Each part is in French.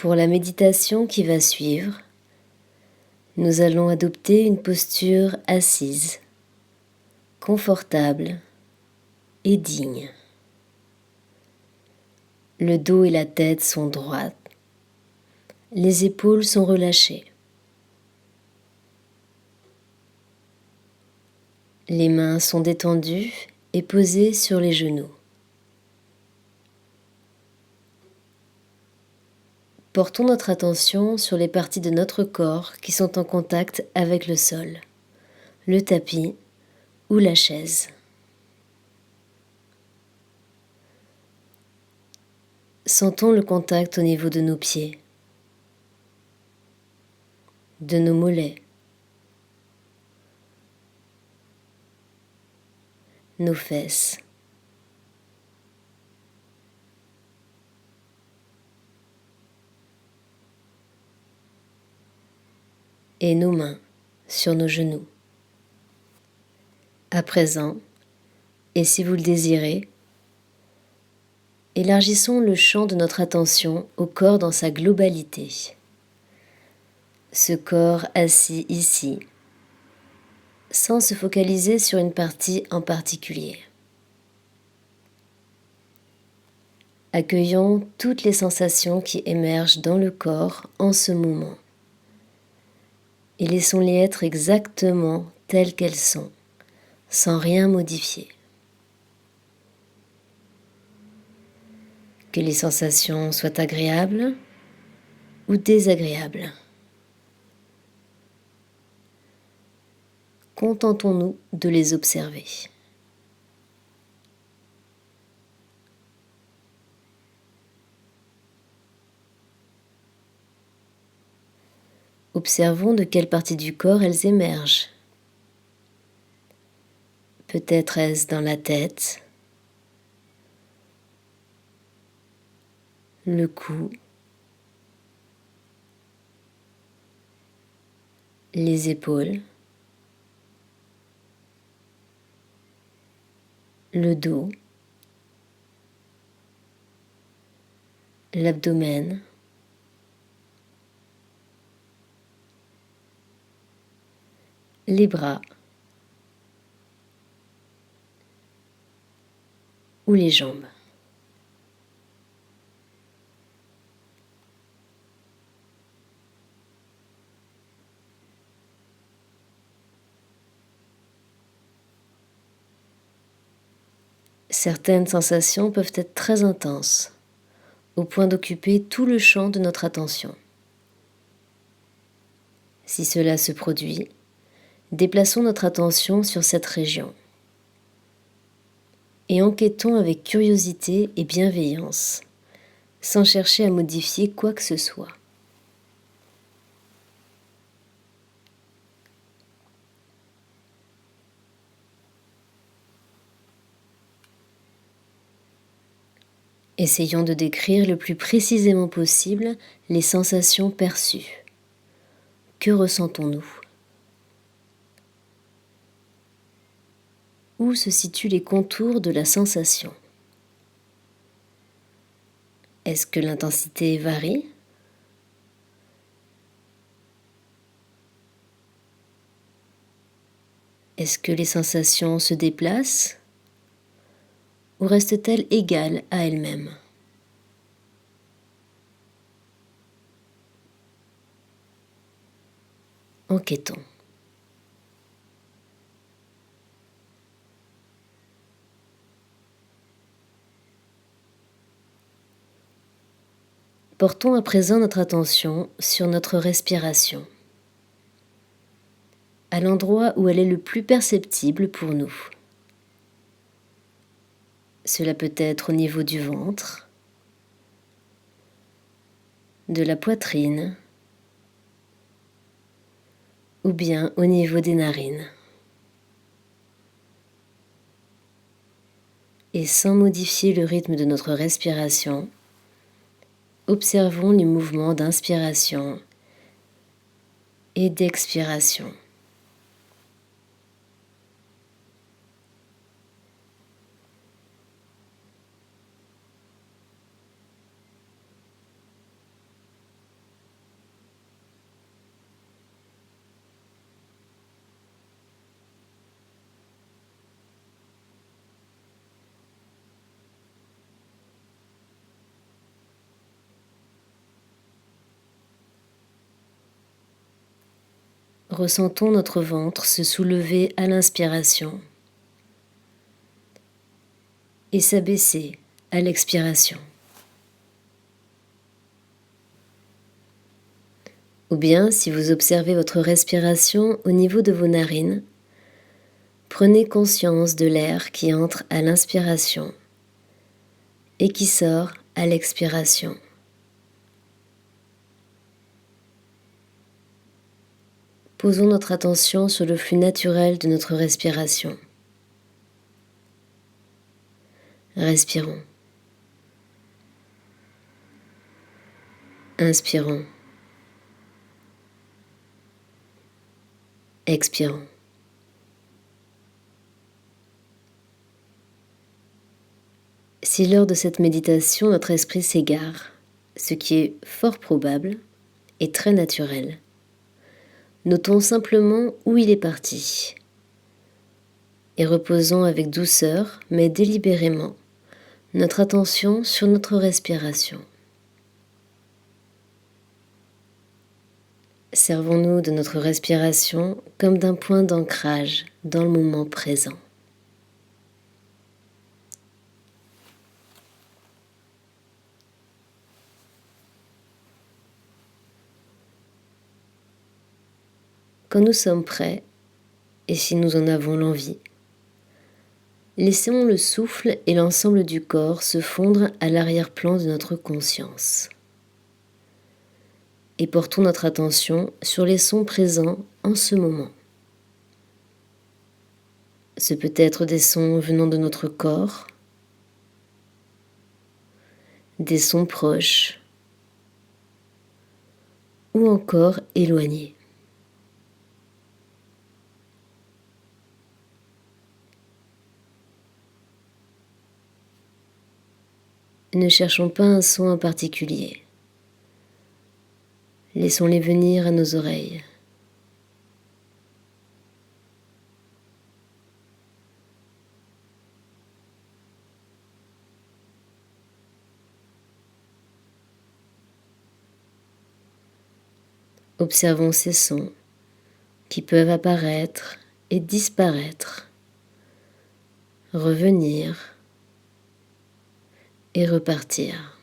Pour la méditation qui va suivre, nous allons adopter une posture assise, confortable et digne. Le dos et la tête sont droits, les épaules sont relâchées. Les mains sont détendues et posées sur les genoux. Portons notre attention sur les parties de notre corps qui sont en contact avec le sol, le tapis ou la chaise. Sentons le contact au niveau de nos pieds, de nos mollets, nos fesses. Et nos mains sur nos genoux. À présent, et si vous le désirez, élargissons le champ de notre attention au corps dans sa globalité. Ce corps assis ici, sans se focaliser sur une partie en particulier. Accueillons toutes les sensations qui émergent dans le corps en ce moment. Et laissons-les être exactement telles qu'elles sont, sans rien modifier. Que les sensations soient agréables ou désagréables. Contentons-nous de les observer. Observons de quelle partie du corps elles émergent. Peut-être est-ce dans la tête, le cou, les épaules, le dos, l'abdomen, les bras ou les jambes. Certaines sensations peuvent être très intenses, au point d'occuper tout le champ de notre attention. Si cela se produit, déplaçons notre attention sur cette région et enquêtons avec curiosité et bienveillance, sans chercher à modifier quoi que ce soit. Essayons de décrire le plus précisément possible les sensations perçues. Que ressentons-nous ? Où se situent les contours de la sensation ? Est-ce que l'intensité varie ? Est-ce que les sensations se déplacent ou restent-elles égales à elles-mêmes ? Enquêtons. Portons à présent notre attention sur notre respiration, à l'endroit où elle est le plus perceptible pour nous. Cela peut être au niveau du ventre, de la poitrine ou bien au niveau des narines. Et sans modifier le rythme de notre respiration, observons les mouvements d'inspiration et d'expiration. ressentons notre ventre se soulever à l'inspiration et s'abaisser à l'expiration. Ou bien, si vous observez votre respiration au niveau de vos narines, prenez conscience de l'air qui entre à l'inspiration et qui sort à l'expiration. Posons notre attention sur le flux naturel de notre respiration. Respirons. Inspirons. Expirons. Si lors de cette méditation notre esprit s'égare, ce qui est fort probable et très naturel, notons simplement où il est parti et reposons avec douceur mais délibérément notre attention sur notre respiration. Servons-nous de notre respiration comme d'un point d'ancrage dans le moment présent. Quand nous sommes prêts, et si nous en avons l'envie, laissons le souffle et l'ensemble du corps se fondre à l'arrière-plan de notre conscience. Et portons notre attention sur les sons présents en ce moment. Ce peut être des sons venant de notre corps, des sons proches ou encore éloignés. Ne cherchons pas un son en particulier. Laissons-les venir à nos oreilles. Observons ces sons qui peuvent apparaître et disparaître, revenir et repartir.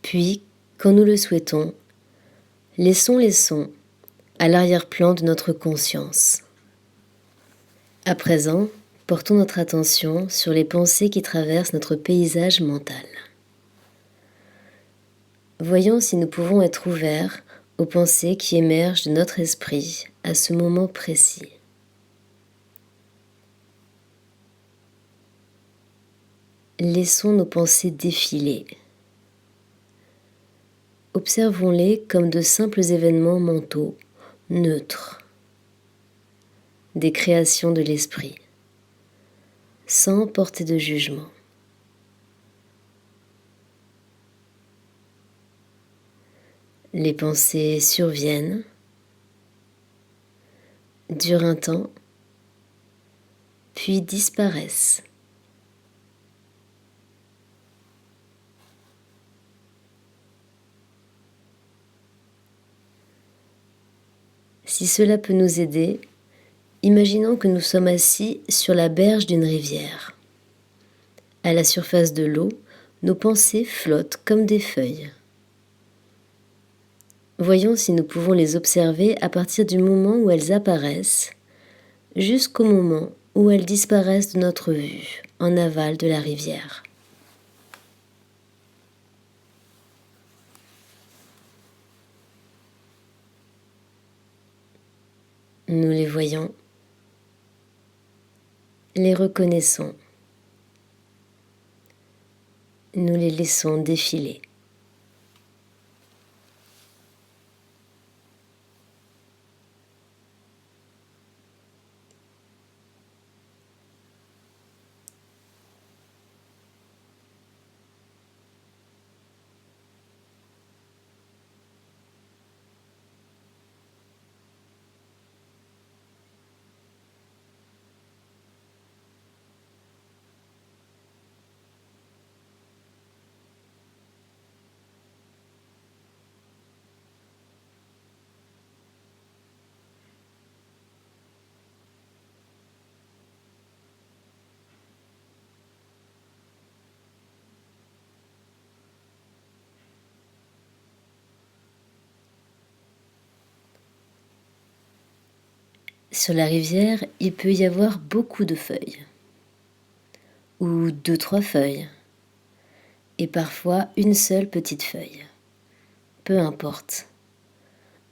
Puis, quand nous le souhaitons, laissons les sons à l'arrière-plan de notre conscience. À présent, portons notre attention sur les pensées qui traversent notre paysage mental. Voyons si nous pouvons être ouverts aux pensées qui émergent de notre esprit à ce moment précis. Laissons nos pensées défiler. Observons-les comme de simples événements mentaux, neutres, des créations de l'esprit, sans porter de jugement. Les pensées surviennent, durent un temps, puis disparaissent. Si cela peut nous aider, imaginons que nous sommes assis sur la berge d'une rivière. À la surface de l'eau, nos pensées flottent comme des feuilles. Voyons si nous pouvons les observer à partir du moment où elles apparaissent, jusqu'au moment où elles disparaissent de notre vue, en aval de la rivière. Nous les voyons, les reconnaissons, nous les laissons défiler. Sur la rivière, il peut y avoir beaucoup de feuilles, ou 2, 3 feuilles, et parfois une seule petite feuille. Peu importe.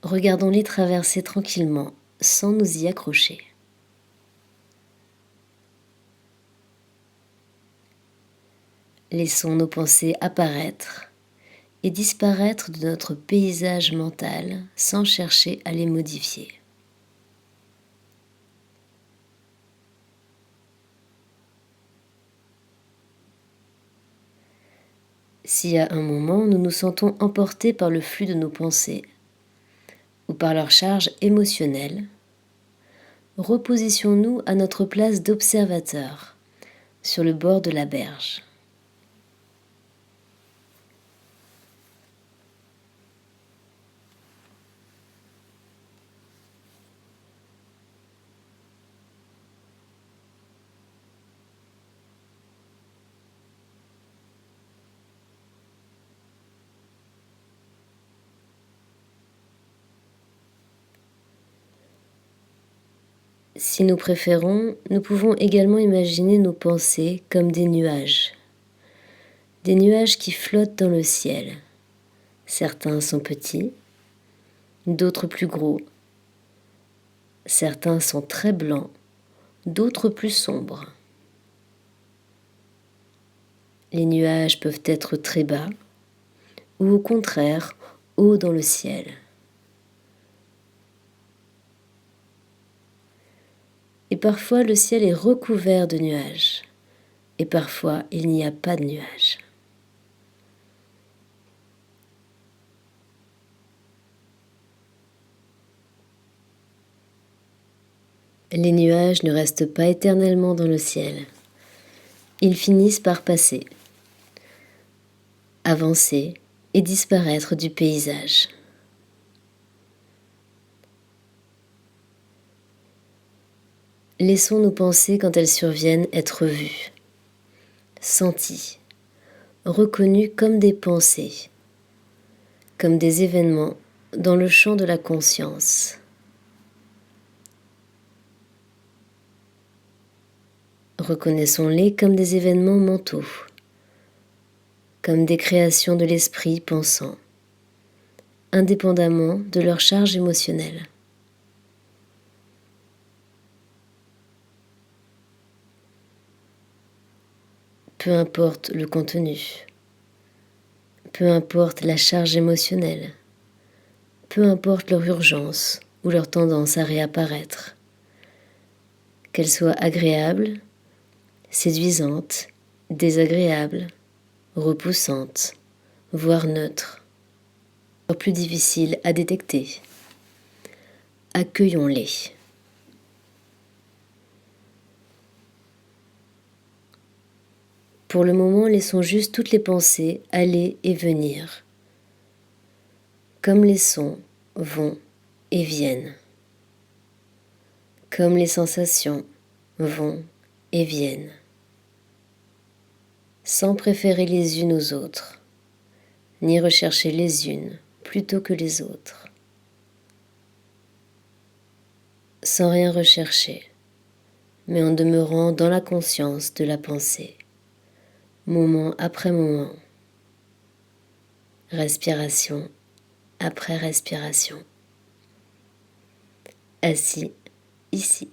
Regardons-les traverser tranquillement, sans nous y accrocher. Laissons nos pensées apparaître et disparaître de notre paysage mental sans chercher à les modifier. Si à un moment nous nous sentons emportés par le flux de nos pensées ou par leur charge émotionnelle, repositions-nous à notre place d'observateur sur le bord de la berge. Si nous préférons, nous pouvons également imaginer nos pensées comme des nuages qui flottent dans le ciel. Certains sont petits, d'autres plus gros. Certains sont très blancs, d'autres plus sombres. Les nuages peuvent être très bas ou au contraire haut dans le ciel. Et parfois le ciel est recouvert de nuages, et parfois il n'y a pas de nuages. Les nuages ne restent pas éternellement dans le ciel. Ils finissent par passer, avancer et disparaître du paysage. Laissons nos pensées, quand elles surviennent, être vues, senties, reconnues comme des pensées, comme des événements dans le champ de la conscience. Reconnaissons-les comme des événements mentaux, comme des créations de l'esprit pensant, indépendamment de leur charge émotionnelle. Peu importe le contenu, peu importe la charge émotionnelle, peu importe leur urgence ou leur tendance à réapparaître, qu'elles soient agréables, séduisantes, désagréables, repoussantes, voire neutres, plus difficiles à détecter. Accueillons-les. Pour le moment, laissons juste toutes les pensées aller et venir, comme les sons vont et viennent, comme les sensations vont et viennent, sans préférer les unes aux autres, ni rechercher les unes plutôt que les autres, sans rien rechercher, mais en demeurant dans la conscience de la pensée, moment après moment, respiration après respiration, assis ici.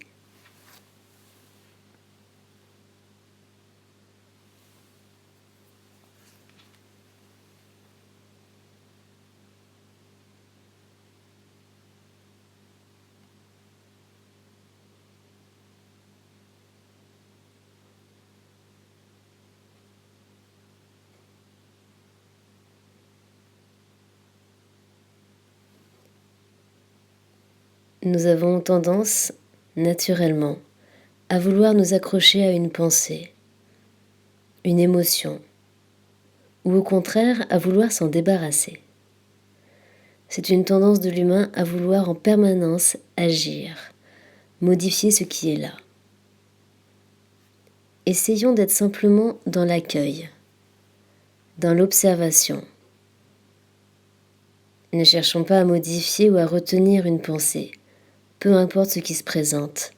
Nous avons tendance, naturellement, à vouloir nous accrocher à une pensée, une émotion, ou au contraire à vouloir s'en débarrasser. C'est une tendance de l'humain à vouloir en permanence agir, modifier ce qui est là. Essayons d'être simplement dans l'accueil, dans l'observation. Ne cherchons pas à modifier ou à retenir une pensée. Peu importe ce qui se présente,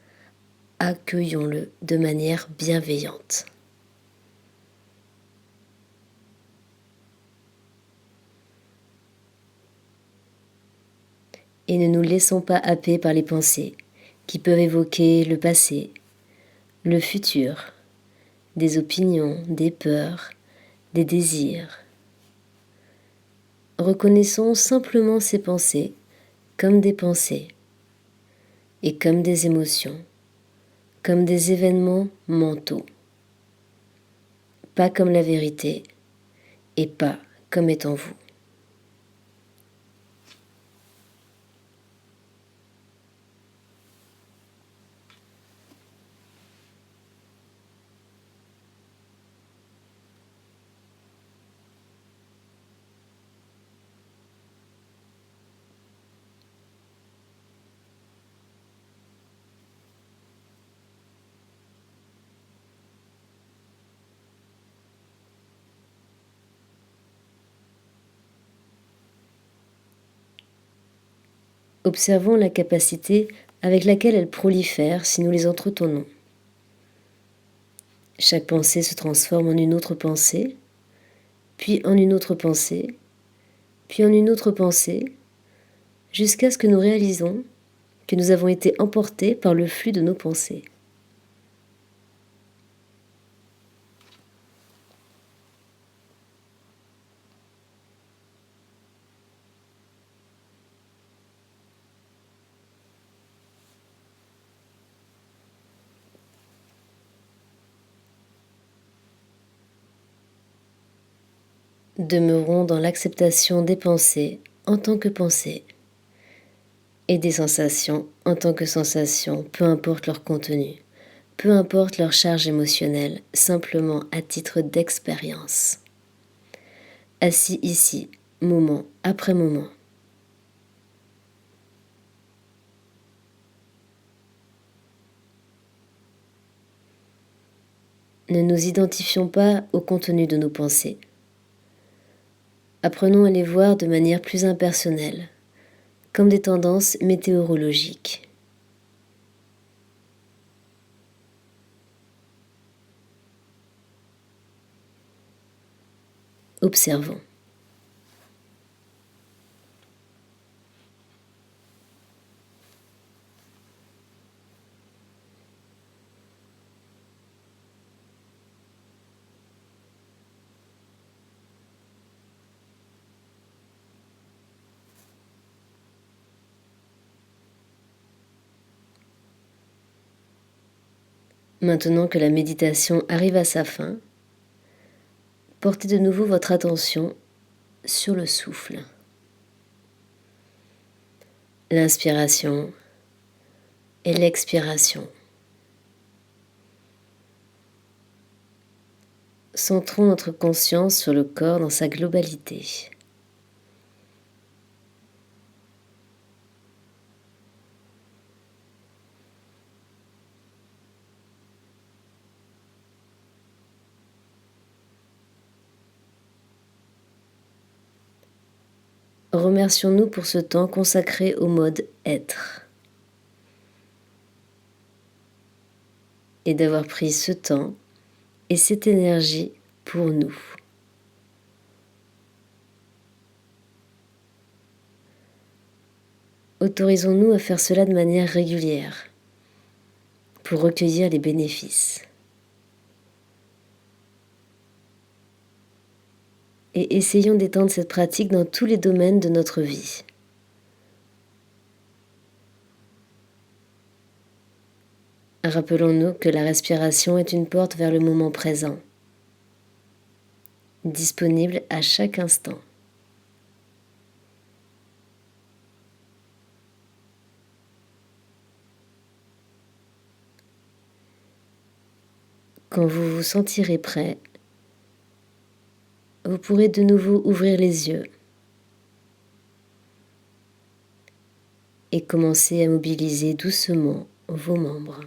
accueillons-le de manière bienveillante. Et ne nous laissons pas happer par les pensées qui peuvent évoquer le passé, le futur, des opinions, des peurs, des désirs. Reconnaissons simplement ces pensées comme des pensées et comme des émotions, comme des événements mentaux, pas comme la vérité et pas comme étant vous. Observons la capacité avec laquelle elles prolifèrent si nous les entretenons. Chaque pensée se transforme en une autre pensée, puis en une autre pensée, puis en une autre pensée, jusqu'à ce que nous réalisons que nous avons été emportés par le flux de nos pensées. Demeurons dans l'acceptation des pensées en tant que pensées et des sensations en tant que sensations, peu importe leur contenu, peu importe leur charge émotionnelle, simplement à titre d'expérience. Assis ici, moment après moment. Ne nous identifions pas au contenu de nos pensées. Apprenons à les voir de manière plus impersonnelle, comme des tendances météorologiques. Observons. Maintenant que la méditation arrive à sa fin, portez de nouveau votre attention sur le souffle. L'inspiration et l'expiration. Centrons notre conscience sur le corps dans sa globalité. Remercions-nous pour ce temps consacré au mode être et d'avoir pris ce temps et cette énergie pour nous. Autorisons-nous à faire cela de manière régulière, pour recueillir les bénéfices. Et essayons d'étendre cette pratique dans tous les domaines de notre vie. Rappelons-nous que la respiration est une porte vers le moment présent, disponible à chaque instant. Quand vous vous sentirez prêt, vous pourrez de nouveau ouvrir les yeux et commencer à mobiliser doucement vos membres.